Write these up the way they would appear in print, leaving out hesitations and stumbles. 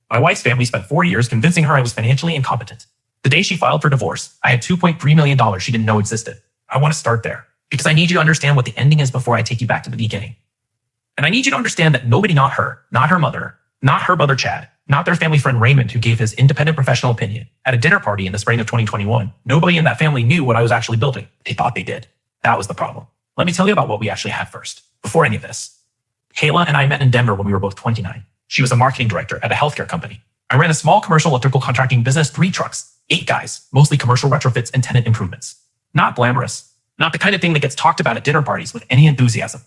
My wife's family spent 4 years convincing her I was financially incompetent. The day she filed for divorce, I had $2.3 million she didn't know existed. I want to start there, because I need you to understand what the ending is before I take you back to the beginning. And I need you to understand that nobody, not her mother, not her brother Chad, not their family friend Raymond, who gave his independent professional opinion at a dinner party in the spring of 2021, nobody in that family knew what I was actually building. They thought they did. That was the problem. Let me tell you about what we actually had first, before any of this. Kayla and I met in Denver when we were both 29. She was a marketing director at a healthcare company. I ran a small commercial electrical contracting business, 3 trucks, 8 guys, mostly commercial retrofits and tenant improvements. Not glamorous, not the kind of thing that gets talked about at dinner parties with any enthusiasm.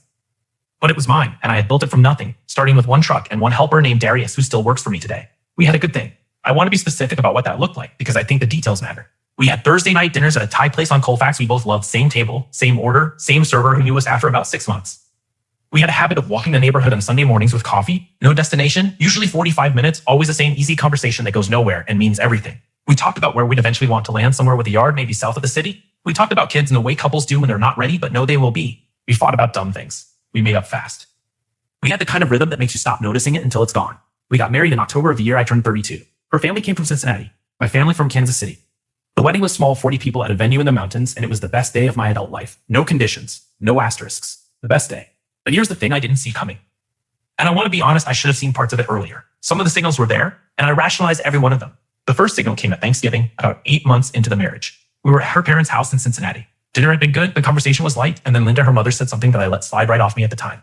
But it was mine, and I had built it from nothing, starting with 1 truck and 1 helper named Darius, who still works for me today. We had a good thing. I want to be specific about what that looked like, because I think the details matter. We had Thursday night dinners at a Thai place on Colfax we both loved, same table, same order, same server who knew us after about 6 months. We had a habit of walking the neighborhood on Sunday mornings with coffee, no destination, usually 45 minutes, always the same easy conversation that goes nowhere and means everything. We talked about where we'd eventually want to land, somewhere with a yard, maybe south of the city. We talked about kids and the way couples do when they're not ready, but know they will be. We fought about dumb things. We made up fast. We had the kind of rhythm that makes you stop noticing it until it's gone. We got married in October of the year I turned 32. Her family came from Cincinnati. My family from Kansas City. The wedding was small, 40 people at a venue in the mountains, and it was the best day of my adult life. No conditions, no asterisks. The best day. But here's the thing I didn't see coming. And I want to be honest, I should have seen parts of it earlier. Some of the signals were there, and I rationalized every one of them. The first signal came at Thanksgiving, about 8 months into the marriage. We were at her parents' house in Cincinnati. Dinner had been good, the conversation was light, and then Linda, her mother, said something that I let slide right off me at the time.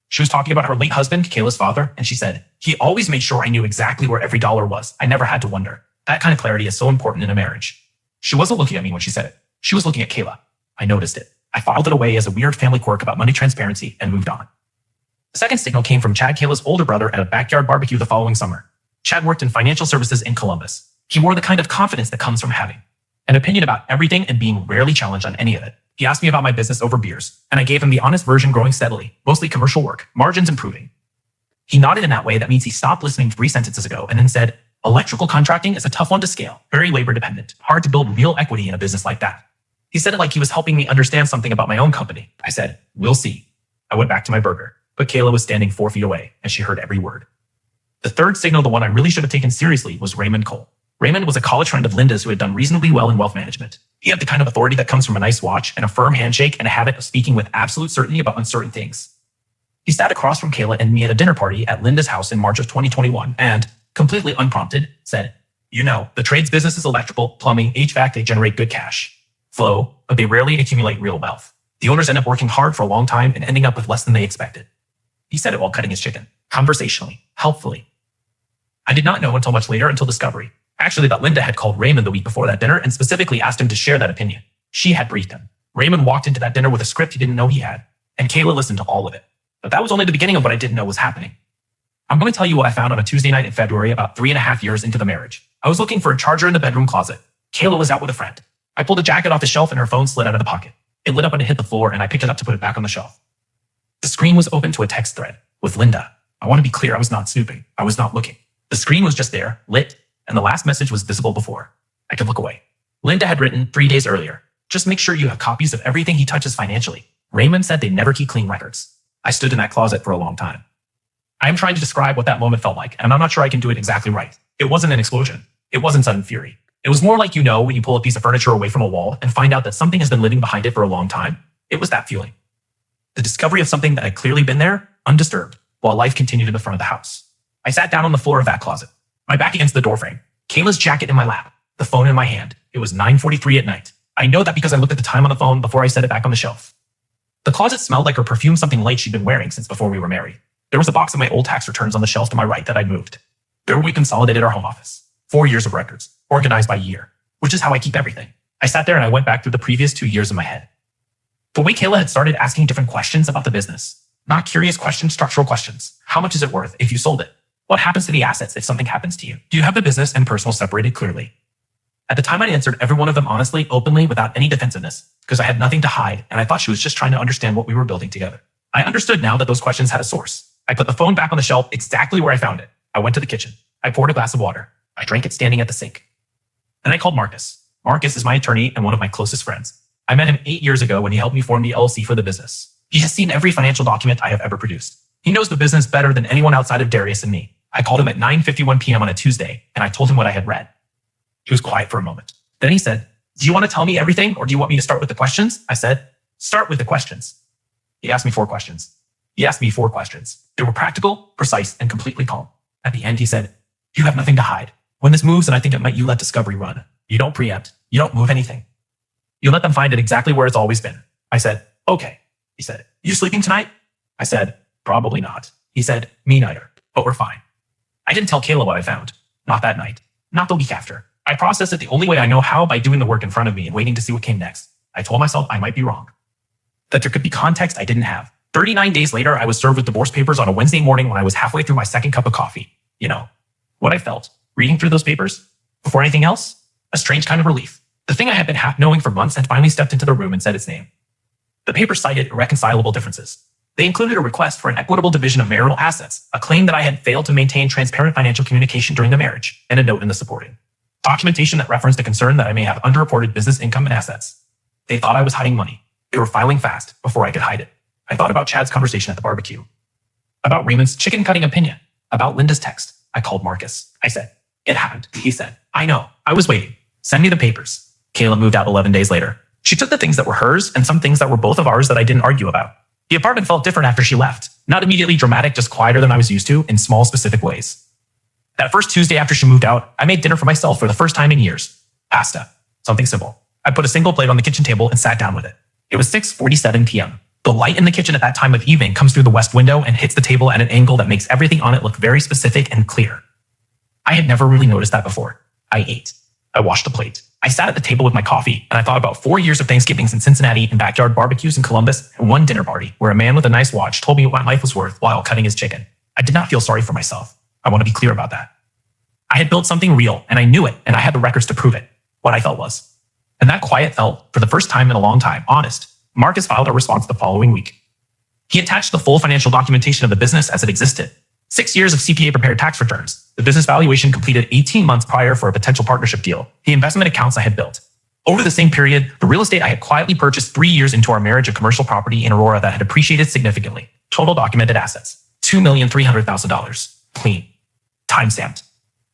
She was talking about her late husband, Kayla's father, and she said, "He always made sure I knew exactly where every dollar was. I never had to wonder." That kind of clarity is so important in a marriage. She wasn't looking at me when she said it. She was looking at Kayla. I noticed it. I filed it away as a weird family quirk about money transparency and moved on. The second signal came from Chad, Kayla's older brother, at a backyard barbecue the following summer. Chad worked in financial services in Columbus. He wore the kind of confidence that comes from having an opinion about everything and being rarely challenged on any of it. He asked me about my business over beers, and I gave him the honest version, growing steadily, mostly commercial work, margins improving. He nodded in that way that means he stopped listening 3 sentences ago and then said, "Electrical contracting is a tough one to scale, very labor dependent, hard to build real equity in a business like that." He said it like he was helping me understand something about my own company. I said, "We'll see." I went back to my burger, but Kayla was standing 4 feet away, and she heard every word. The third signal, the one I really should have taken seriously, was Raymond Cole. Raymond was a college friend of Linda's who had done reasonably well in wealth management. He had the kind of authority that comes from a nice watch and a firm handshake and a habit of speaking with absolute certainty about uncertain things. He sat across from Kayla and me at a dinner party at Linda's house in March of 2021 and, completely unprompted, said, "You know, the trades business is electrical, plumbing, HVAC, they generate good cash flow, but they rarely accumulate real wealth. The owners end up working hard for a long time and ending up with less than they expected." He said it while cutting his chicken, conversationally, helpfully. I did not know until much later, until discovery. Actually, that Linda had called Raymond the week before that dinner and specifically asked him to share that opinion. She had briefed him. Raymond walked into that dinner with a script he didn't know he had, and Kayla listened to all of it. But that was only the beginning of what I didn't know was happening. I'm going to tell you what I found on a Tuesday night in February, about 3.5 years into the marriage. I was looking for a charger in the bedroom closet. Kayla was out with a friend. I pulled a jacket off the shelf and her phone slid out of the pocket. It lit up and it hit the floor, and I picked it up to put it back on the shelf. The screen was open to a text thread with Linda. I want to be clear, I was not snooping. I was not looking. The screen was just there, lit, and the last message was visible before I could look away. Linda had written 3 days earlier, "Just make sure you have copies of everything he touches financially. Raymond said they never keep clean records." I stood in that closet for a long time. I am trying to describe what that moment felt like, and I'm not sure I can do it exactly right. It wasn't an explosion. It wasn't sudden fury. It was more like, when you pull a piece of furniture away from a wall and find out that something has been living behind it for a long time. It was that feeling. The discovery of something that had clearly been there, undisturbed, while life continued in the front of the house. I sat down on the floor of that closet, my back against the doorframe, Kayla's jacket in my lap, the phone in my hand. It was 9:43 at night. I know that because I looked at the time on the phone before I set it back on the shelf. The closet smelled like her perfume, something light she'd been wearing since before we were married. There was a box of my old tax returns on the shelf to my right that I'd moved. There we consolidated our home office. 4 years of records, organized by year, which is how I keep everything. I sat there and I went back through the previous 2 years in my head. The way Kayla had started asking different questions about the business. Not curious questions, structural questions. How much is it worth if you sold it? What happens to the assets if something happens to you? Do you have the business and personal separated clearly? At the time, I answered every one of them honestly, openly, without any defensiveness, because I had nothing to hide, and I thought she was just trying to understand what we were building together. I understood now that those questions had a source. I put the phone back on the shelf exactly where I found it. I went to the kitchen. I poured a glass of water. I drank it standing at the sink. Then I called Marcus. Marcus is my attorney and one of my closest friends. I met him 8 years ago when he helped me form the LLC for the business. He has seen every financial document I have ever produced. He knows the business better than anyone outside of Darius and me. I called him at 9:51 p.m. on a Tuesday, and I told him what I had read. He was quiet for a moment. Then he said, "Do you want to tell me everything, or do you want me to start with the questions?" I said, "Start with the questions." He asked me 4 questions. They were practical, precise, and completely calm. At the end, he said, "You have nothing to hide. When this moves, and I think it might, you let discovery run. You don't preempt. You don't move anything. You let them find it exactly where it's always been." I said, "Okay." He said, "You sleeping tonight?" I said, "Probably not." He said, "Me neither, but we're fine." I didn't tell Kayla what I found. Not that night. Not the week after. I processed it the only way I know how, by doing the work in front of me and waiting to see what came next. I told myself I might be wrong, that there could be context I didn't have. 39 days later, I was served with divorce papers on a Wednesday morning when I was halfway through my second cup of coffee. You know, what I felt reading through those papers, before anything else, a strange kind of relief. The thing I had been half knowing for months had finally stepped into the room and said its name. The papers cited irreconcilable differences. They included a request for an equitable division of marital assets, a claim that I had failed to maintain transparent financial communication during the marriage, and a note in the supporting documentation that referenced a concern that I may have underreported business income and assets. They thought I was hiding money. They were filing fast before I could hide it. I thought about Chad's conversation at the barbecue, about Raymond's chicken cutting opinion, about Linda's text. I called Marcus. I said, "It happened." He said, "I know. I was waiting. Send me the papers." Kayla moved out 11 days later. She took the things that were hers and some things that were both of ours that I didn't argue about. The apartment felt different after she left. Not immediately dramatic, just quieter than I was used to in small, specific ways. That first Tuesday after she moved out, I made dinner for myself for the first time in years. Pasta. Something simple. I put a single plate on the kitchen table and sat down with it. It was 6:47 p.m. The light in the kitchen at that time of evening comes through the west window and hits the table at an angle that makes everything on it look very specific and clear. I had never really noticed that before. I ate. I washed the plate. I sat at the table with my coffee, and I thought about 4 years of Thanksgivings in Cincinnati and backyard barbecues in Columbus and one dinner party where a man with a nice watch told me what my life was worth while cutting his chicken. I did not feel sorry for myself. I want to be clear about that. I had built something real, and I knew it, and I had the records to prove it. What I felt was. And that quiet felt, for the first time in a long time, honest. Marcus filed a response the following week. He attached the full financial documentation of the business as it existed. 6 years of CPA-prepared tax returns, the business valuation completed 18 months prior for a potential partnership deal, the investment accounts I had built. Over the same period, the real estate I had quietly purchased 3 years into our marriage of commercial property in Aurora that had appreciated significantly. Total documented assets, $2,300,000. Clean. Time-stamped.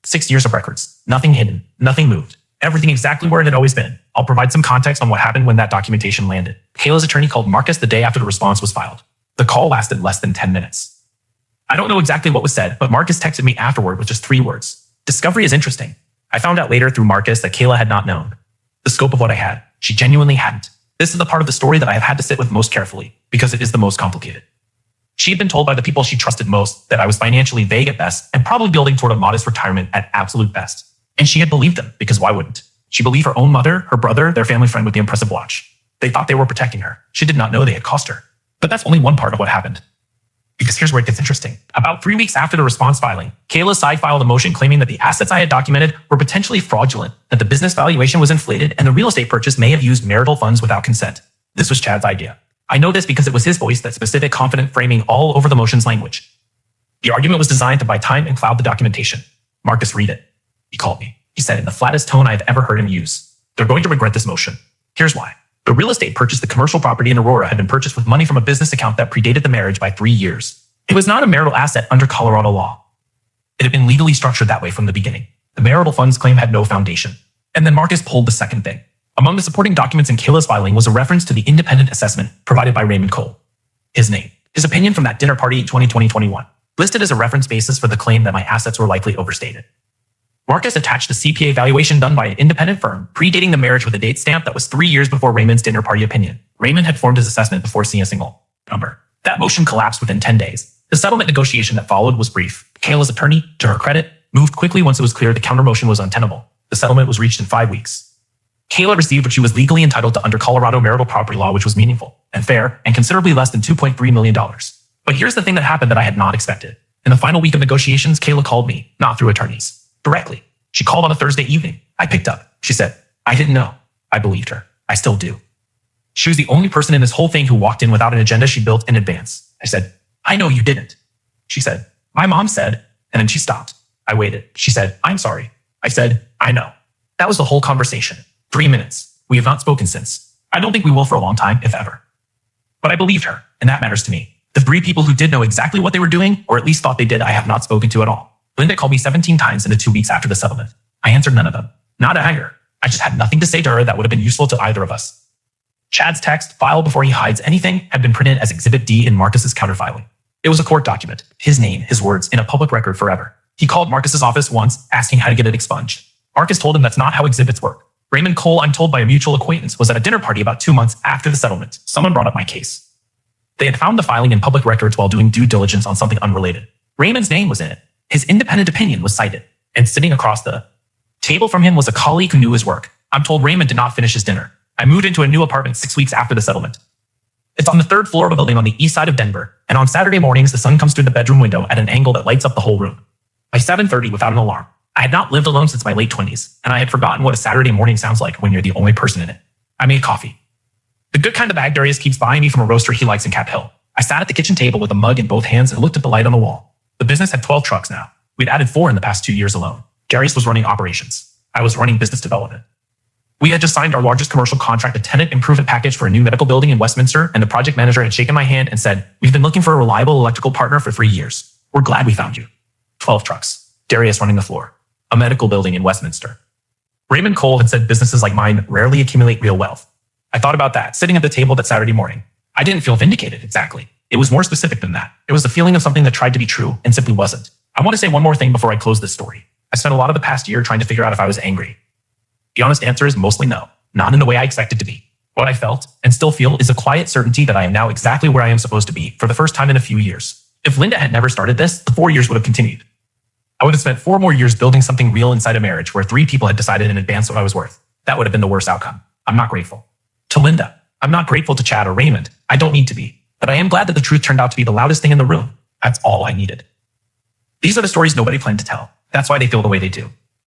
6 years of records. Nothing hidden. Nothing moved. Everything exactly where it had always been. I'll provide some context on what happened when that documentation landed. Kayla's attorney called Marcus the day after the response was filed. The call lasted less than 10 minutes. I don't know exactly what was said, but Marcus texted me afterward with just 3 words. "Discovery is interesting." I found out later through Marcus that Kayla had not known the scope of what I had. She genuinely hadn't. This is the part of the story that I have had to sit with most carefully, because it is the most complicated. She had been told by the people she trusted most that I was financially vague at best and probably building toward a modest retirement at absolute best. And she had believed them, because why wouldn't? She believed her own mother, her brother, their family friend with the impressive watch. They thought they were protecting her. She did not know they had cost her. But that's only one part of what happened. Because here's where it gets interesting. About 3 weeks after the response filing, Kayla's side filed a motion claiming that the assets I had documented were potentially fraudulent, that the business valuation was inflated, and the real estate purchase may have used marital funds without consent. This was Chad's idea. I know this because it was his voice, that specific, confident framing all over the motion's language. The argument was designed to buy time and cloud the documentation. Marcus, read it. He called me. He said in the flattest tone I have ever heard him use, "They're going to regret this motion. Here's why. The real estate purchased the commercial property in Aurora had been purchased with money from a business account that predated the marriage by 3 years. It was not a marital asset under Colorado law. It had been legally structured that way from the beginning. The marital funds claim had no foundation." And then Marcus pulled the second thing. Among the supporting documents in Kayla's filing was a reference to the independent assessment provided by Raymond Cole. His name. His opinion from that dinner party in 2020-21, listed as a reference basis for the claim that my assets were likely overstated. Marcus attached a CPA valuation done by an independent firm, predating the marriage with a date stamp that was 3 years before Raymond's dinner party opinion. Raymond had formed his assessment before seeing a single number. That motion collapsed within 10 days. The settlement negotiation that followed was brief. Kayla's attorney, to her credit, moved quickly once it was clear the counter motion was untenable. The settlement was reached in 5 weeks. Kayla received what she was legally entitled to under Colorado marital property law, which was meaningful and fair and considerably less than $2.3 million. But here's the thing that happened that I had not expected. In the final week of negotiations, Kayla called me, not through attorneys, directly. She called on a Thursday evening. I picked up. She said, "I didn't know." I believed her. I still do. She was the only person in this whole thing who walked in without an agenda she built in advance. I said, "I know you didn't." She said, "My mom said," and then she stopped. I waited. She said, "I'm sorry." I said, "I know." That was the whole conversation. 3 minutes. We have not spoken since. I don't think we will for a long time, if ever. But I believed her, and that matters to me. The 3 people who did know exactly what they were doing, or at least thought they did, I have not spoken to at all. Linda called me 17 times in the 2 weeks after the settlement. I answered none of them. Not anger. I just had nothing to say to her that would have been useful to either of us. Chad's text, filed before he hides anything, had been printed as Exhibit D in Marcus's counterfiling. It was a court document. His name, his words, in a public record forever. He called Marcus's office once, asking how to get it expunged. Marcus told him that's not how exhibits work. Raymond Cole, I'm told by a mutual acquaintance, was at a dinner party about 2 months after the settlement. Someone brought up my case. They had found the filing in public records while doing due diligence on something unrelated. Raymond's name was in it. His independent opinion was cited. And sitting across the table from him was a colleague who knew his work. I'm told Raymond did not finish his dinner. I moved into a new apartment 6 weeks after the settlement. It's on the 3rd floor of a building on the east side of Denver, and on Saturday mornings, the sun comes through the bedroom window at an angle that lights up the whole room. By 7:30 without an alarm. I had not lived alone since my late 20s, and I had forgotten what a Saturday morning sounds like when you're the only person in it. I made coffee. The good kind of bag Darius keeps buying me from a roaster he likes in Cap Hill. I sat at the kitchen table with a mug in both hands and looked at the light on the wall. The business had 12 trucks now. We'd added 4 in the past 2 years alone. Darius was running operations. I was running business development. We had just signed our largest commercial contract, a tenant improvement package for a new medical building in Westminster, and the project manager had shaken my hand and said, "We've been looking for a reliable electrical partner for 3 years. We're glad we found you." 12 trucks. Darius running the floor. A medical building in Westminster. Raymond Cole had said businesses like mine rarely accumulate real wealth. I thought about that, sitting at the table that Saturday morning. I didn't feel vindicated exactly. It was more specific than that. It was the feeling of something that tried to be true and simply wasn't. I want to say one more thing before I close this story. I spent a lot of the past year trying to figure out if I was angry. The honest answer is mostly no, not in the way I expected to be. What I felt, and still feel, is a quiet certainty that I am now exactly where I am supposed to be for the first time in a few years. If Linda had never started this, the 4 years would have continued. I would have spent 4 more years building something real inside a marriage where 3 people had decided in advance what I was worth. That would have been the worst outcome. I'm not grateful. To Linda, I'm not grateful to Chad or Raymond. I don't need to be. But I am glad that the truth turned out to be the loudest thing in the room. That's all I needed. These are the stories nobody planned to tell. That's why they feel the way they do.